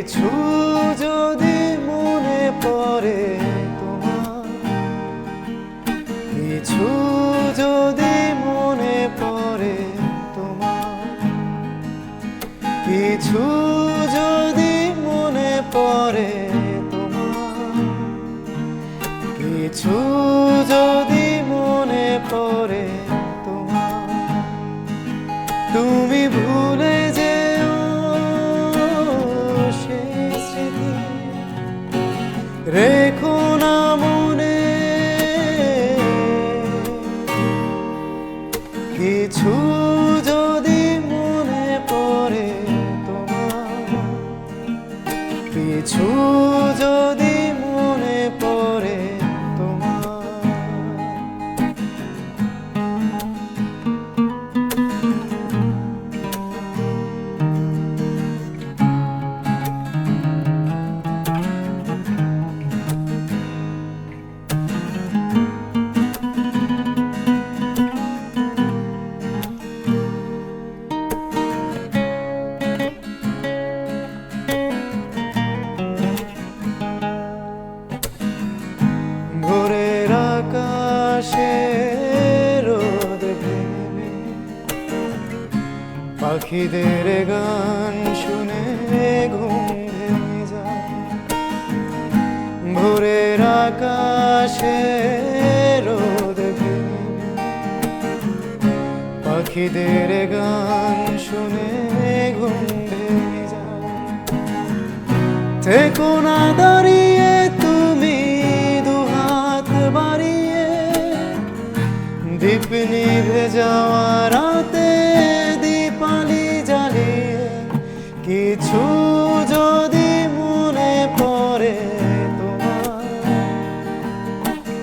কিছু যদি মনে পড়ে তোমার, কিছু যদি মনে পড়ে তোমার, কিছু যদি মনে পড়ে তোমার, কিছু যদি মনে পড়ে তোমার, তুমি ভুলে যেও সেই স্মৃতি, রেখো না মনে। কিছু যদি মনে পড়ে তোমার, কিছু যদি মনে পড়ে তোমার। ভোরের আকাশে রোদ ভেবে, পাখিদের গান শুনে ঘুম ভেঙে যায়। ভোরের আকাশে রোদ ভেবে, পাখিদের গান শুনে ঘুম ভেঙে যায়। থেকো না দাঁড়িয়ে তুমি দুহাত বাড়িয়ে, দীপ নিভে যাওয়া রাতে দীপালি জ্বালিয়ে। কিছু যদি মনে পড়ে তোমার,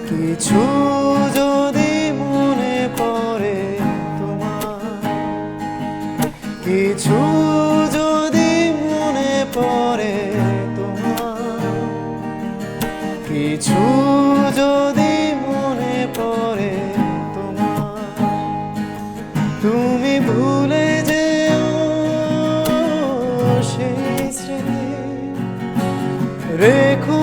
কিছু যদি মনে পড়ে তোমার, কিছু যদি মনে পড়ে তোমার, কিছু যদি মনে পড়ে তোমার, তুমি ভুলে যেও সেই স্মৃতি, রেখো